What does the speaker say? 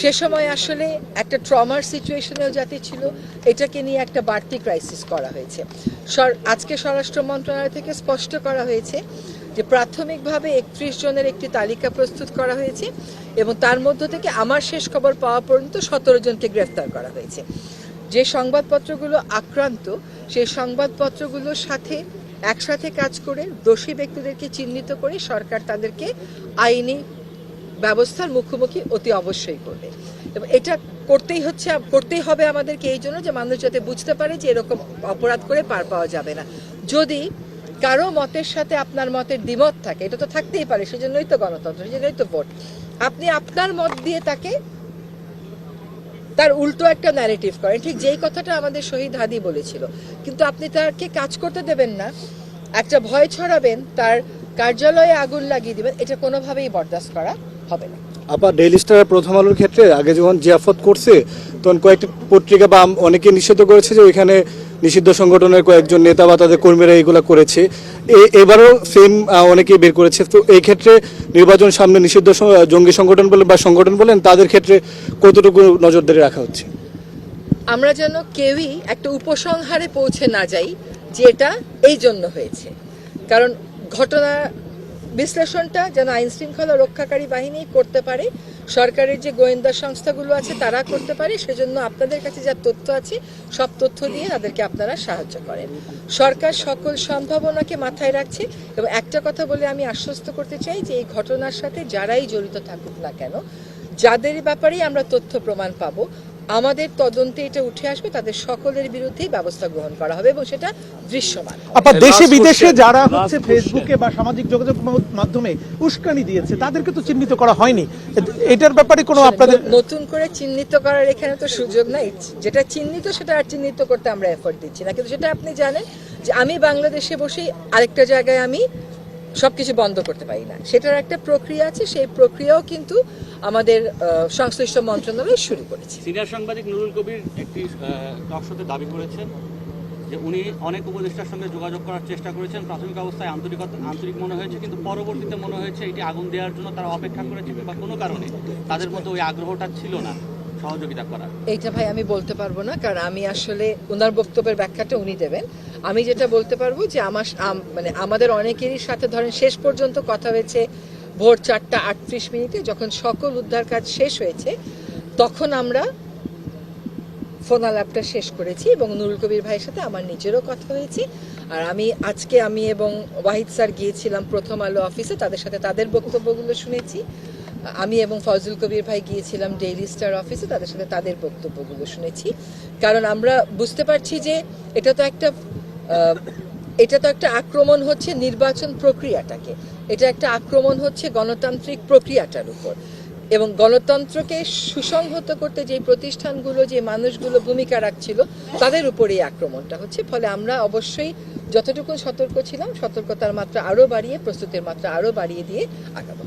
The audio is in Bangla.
সে সময় আসলে একটা ট্রমার সিচুয়েশনেও জাতি ছিল, এটাকে নিয়ে একটা বাড়তি ক্রাইসিস করা হয়েছে। আজকে স্বরাষ্ট্র মন্ত্রণালয় থেকে স্পষ্ট করা হয়েছে যে প্রাথমিকভাবে 31 জনের একটি তালিকা প্রস্তুত করা হয়েছে এবং তার মধ্য থেকে আমার শেষ খবর পাওয়া পর্যন্ত 17 জনকে গ্রেফতার করা হয়েছে। যে সংবাদপত্রগুলো আক্রান্ত সেই সংবাদপত্রগুলোর সাথে একসাথে কাজ করে দোষী ব্যক্তিদেরকে চিহ্নিত করে সরকার তাদেরকে আইনি ব্যবস্থার মুখোমুখি অতি অবশ্যই করবে এবং এটা করতেই হবে আমাদেরকে এই জন্য যে মানুষ যাতে বুঝতে পারে যে এরকম অপরাধ করে পার পাওয়া যাবে না। যদি কারো মতের সাথে আপনার মতের দ্বিমত থাকে, এটা তো থাকতেই পারে, সেজন্যই তো গণতন্ত্র, সেজন্যই তো ভোট, আপনি আপনার মত দিয়ে তাকে তার উল্টো একটা ন্যারেটিভ করেন, ঠিক যেই কথাটা আমাদের শহীদ হাদি বলেছিল, কিন্তু আপনি তাকে কাজ করতে দেবেন না, একটা ভয় ছড়াবেন, তার কার্যালয়ে আগুন লাগিয়ে দিবেন, এটা কোনোভাবেই বরদাস্ত করা হবে না। আবার ডেইলি স্টার প্রথম আলোর ক্ষেত্রে আগে যখন জিয়াফত করছে তখন কয়েকটি পত্রিকা বা অনেকে নিষিদ্ধ করেছে যে ওইখানে নিষিদ্ধ সংগঠনের কয়েকজন নেতা বা তাদের কর্মীরা এইগুলা করেছে। এবারও সেম অনেকেই বের করেছে। তো এই ক্ষেত্রে নির্বাচন সামনে নিষিদ্ধ জঙ্গি সংগঠন বলেন বা সংগঠন বলেন তাদের ক্ষেত্রে কতটুকু নজরদারি রাখা হচ্ছে? আমরা যেন কেউই একটা উপসংহারে পৌঁছে না যাই যে এটা এই জন্য হয়েছে, কারণ ঘটনা বিশ্লেষণটা যেন আইন শৃঙ্খলা রক্ষাকারী বাহিনী করতে পারে, সরকারের যে গোয়েন্দা সংস্থাগুলো আছে তারা করতে পারে। সেজন্য আপনাদের কাছে যা তথ্য আছে সব তথ্য দিয়ে তাদেরকে আপনারা সাহায্য করেন। সরকার সকল সম্ভাবনাকে মাথায় রাখছে এবং একটা কথা বলে আমি আশ্বস্ত করতে চাই যে এই ঘটনার সাথে যারাই জড়িত থাকুক না কেন, যাদের ব্যাপারেই আমরা তথ্য প্রমাণ পাবো, আমাদের তদন্তে এটা উঠে আসবে, তাদের সকলের বিরুদ্ধেই ব্যবস্থা গ্রহণ করা হবে এবং সেটা দৃশ্যমান। দেশে বিদেশে যারা হচ্ছে ফেসবুকে বা সামাজিক যোগাযোগ মাধ্যমে উস্কানি দিয়েছে তাদেরকে তো চিহ্নিত করা হয়নি, এটার ব্যাপারে কোনো আপনাদের নতুন করে চিহ্নিত করার এখানে তো সুযোগ নাই। যেটা চিহ্নিত সেটা আর চিহ্নিত করতে আমরা এফোর্ট দিচ্ছি না, কিন্তু সেটা আপনি জানেন যে আমি বাংলাদেশে বসেই আরেকটা জায়গায় আমি সবকিছু বন্ধ করতে পারি না, সেটার একটা প্রক্রিয়া আছে, সেই প্রক্রিয়াও কিন্তু আমাদের সংশ্লিষ্ট মন্ত্রণালয় শুরু করেছে। সিনিয়র সাংবাদিক নুরুল কবির একটি টক শোতে দাবি করেছেন যে উনি অনেক উপদেষ্টার সঙ্গে যোগাযোগ করার চেষ্টা করেছেন, প্রাথমিক অবস্থায় আন্তরিক মনে হয়েছে, কিন্তু পরবর্তীতে মনে হয়েছে এটি আগুন দেওয়ার জন্য তারা অপেক্ষা করেছিল বা কোনো কারণে তাদের মধ্যে ওই আগ্রহটা ছিল না সহযোগিতা করার। এইটা ভাই আমি বলতে পারবো না, কারণ আমি আসলে ওনার বক্তব্যের ব্যাখ্যাটা উনি দেবেন। আমি যেটা বলতে পারবো যে আমাদের অনেকেরই সাথে ধরেন শেষ পর্যন্ত কথা হয়েছে ভোর 4:38 যখন সকল উদ্ধার কাজ শেষ হয়েছে তখন আমরা ফোন আলাপটা শেষ করেছি এবং নুরুল কবির ভাইয়ের সাথে আমার নিজেরও কথা হয়েছে। আর আজকে আমি এবং ওয়াহিদ স্যার গিয়েছিলাম প্রথম আলো অফিসে, তাদের সাথে তাদের বক্তব্যগুলো শুনেছি। আমি এবং ফজলুল কবির ভাই গিয়েছিলাম ডেইলি স্টার অফিসে, তাদের সাথে তাদের বক্তব্যগুলো শুনেছি। কারণ আমরা বুঝতে পারছি যে এটা তো একটা আক্রমণ হচ্ছে নির্বাচন প্রক্রিয়াটাকে, এটা একটা আক্রমণ হচ্ছে গণতান্ত্রিক প্রক্রিয়াটার উপর, এবং গণতন্ত্রকে সুসংহত করতে যে প্রতিষ্ঠানগুলো যে মানুষগুলো ভূমিকা রাখছিল তাদের উপরে এই আক্রমণটা হচ্ছে। ফলে আমরা অবশ্যই যতটুকু সতর্ক ছিলাম সতর্কতার মাত্রা আরও বাড়িয়ে, প্রস্তুতির মাত্রা আরও বাড়িয়ে দিয়ে আগাবো।